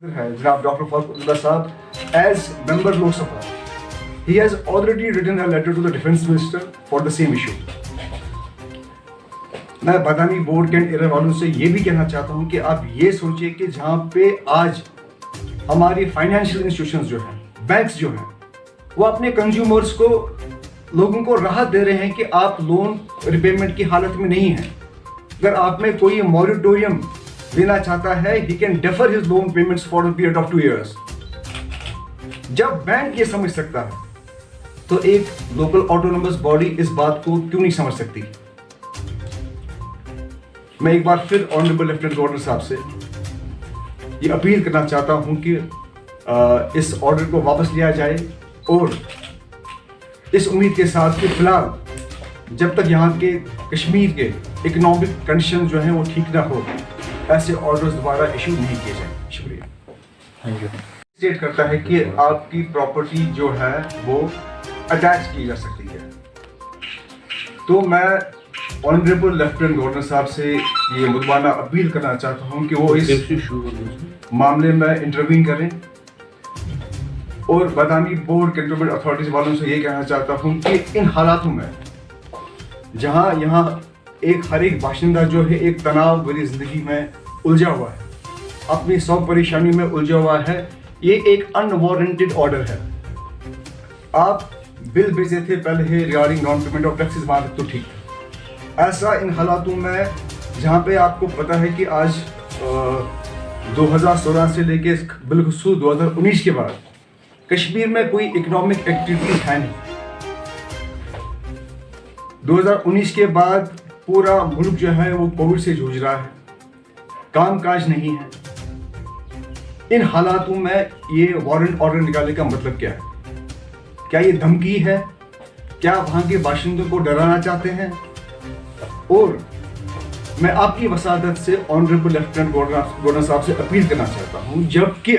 Janaab Dr. Farooq Saab, as member Lok Sabha, he has already written a letter to the Defence Minister for the same issue. میں بادامی board کے area والوں سے یہ بھی کہنا چاہتا ہوں کہ آپ یہ سوچیں کہ جہاں پہ آج ہماری فائنینشیل انسٹیٹیوشنز جو ہیں، بینکس جو ہیں، وہ اپنے کنزیومرز کو، لوگوں کو راحت دے رہے ہیں کہ آپ لون ریپیمنٹ کی حالت میں نہیں ہیں. اگر آپ میں کوئی موریٹوریم لینا چاہتا ہے, he can defer his loan payments for a period of 2 years. جب بینک یہ سمجھ سکتا ہے تو ایک لوکل آٹونومس باڈی اس بات کو کیوں نہیں سمجھ سکتی؟ میں ایک بار پھر آنریبل لیفٹیننٹ گورنر صاحب سے یہ اپیل کرنا چاہتا ہوں کہ اس آرڈر کو واپس لیا جائے, اور اس امید کے ساتھ کہ فی الحال جب تک یہاں کے کشمیر کے اکنامک کنڈیشن جو ہیں وہ ٹھیک نہ ہو, ایسے آرڈرز دوبارہ ایشو نہیں کیے جائیں. شکریہ. Thank you. اسٹیٹ کرتا ہے کہ آپ کی پراپرٹی جو ہے وہ اٹیچ کی جا سکتی ہے. تو میں آنریبل لیفٹیننٹ گورنر صاحب سے یہ مدبانہ اپیل کرنا چاہتا ہوں کہ وہ اس معاملے میں انٹروین کریں, اور بادامی بورڈ کنٹونمنٹ اتھارٹیز والوں سے یہ کہنا چاہتا ہوں کہ ان حالاتوں میں جہاں یہاں ہر ایک باشندہ جو ہے ایک تناؤ بھری زندگی میں الجھا ہوا ہے, اپنی سب پریشانی میں الجھا ہوا ہے, یہ ایک انوارنٹڈ آرڈر ہے. آپ بل بھیجے تھے پہلے regarding non payment of taxes, وہاں تک تو ٹھیک ہے. ایسا ان حالاتوں میں جہاں پہ آپ کو پتہ ہے کہ آج 2016 سے لے کے بالخصوص 2019 کے بعد کشمیر میں کوئی اکنامک ایکٹیویٹیز ہے نہیں. 2019 کے بعد پورا ملک جو ہے وہ کووڈ سے جوجھ رہا ہے, کام کاج نہیں ہے. ان حالاتوں میں یہ وارنٹ آرڈر نکالنے کا مطلب کیا ہے؟ کیا یہ دھمکی ہے؟ کیا وہاں کے باشندوں کو ڈرانا چاہتے ہیں؟ اور میں آپ کی وسادت سے آنریبل لیفٹیننٹ گورنر صاحب سے اپیل کرنا چاہتا ہوں, جبکہ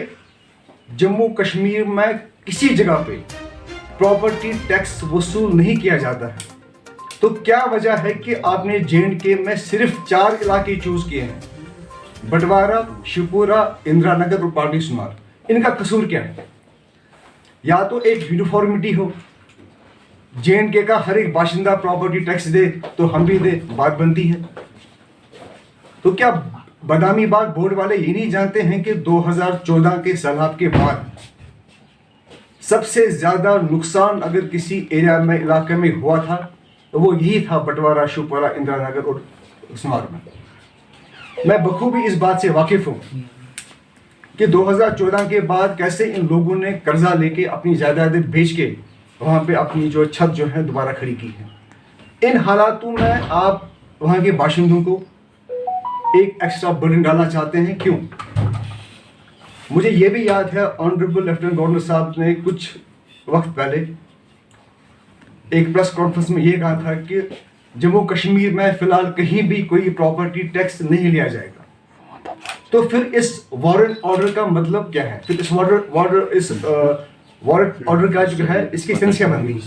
جموں کشمیر میں کسی جگہ پہ پراپرٹی ٹیکس وصول نہیں کیا جاتا ہے, تو کیا وجہ ہے کہ آپ نے JNK میں صرف 4 علاقے چوز کیے ہیں, بٹوارہ, شپورہ, اندرا نگر اور پارٹی سمار؟ ان کا قصور کیا ہے؟ یا تو ایک یونیفارمٹی ہو, JNK کا ہر ایک باشندہ پراپرٹی ٹیکس دے تو ہم بھی دیں, بات بنتی ہے. تو کیا بادامی باغ بورڈ والے یہ نہیں جانتے ہیں کہ 2014 کے سیلاب کے بعد سب سے زیادہ نقصان اگر کسی ایریا میں, علاقے میں ہوا تھا تو وہ یہی تھا, بٹوارہ, شپورہ, اندرا نگر اور سمار میں. میں بخوبی اس بات سے واقف ہوں کہ 2014 کے بعد کیسے ان لوگوں نے قرضہ لے کے اپنی جائیدادیں بیچ کے وہاں پہ اپنی جو چھت جو ہے دوبارہ کھڑی کی ہے. ان حالاتوں میں آپ وہاں کے باشندوں کو ایک ایکسٹرا برڈن ڈالنا چاہتے ہیں, کیوں؟ مجھے یہ بھی یاد ہے آنریبل لیفٹیننٹ گورنر صاحب نے کچھ وقت پہلے ایک پریس کانفرنس میں یہ کہا تھا کہ جموں کشمیر میں فی الحال کہیں بھی کوئی پراپرٹی ٹیکس نہیں لیا جائے گا. تو پھر اس وارنٹ آرڈر کا مطلب کیا ہے؟ پھر اس وارنٹ آرڈر کا جو ہے اس کی سینس کیا بن گئی؟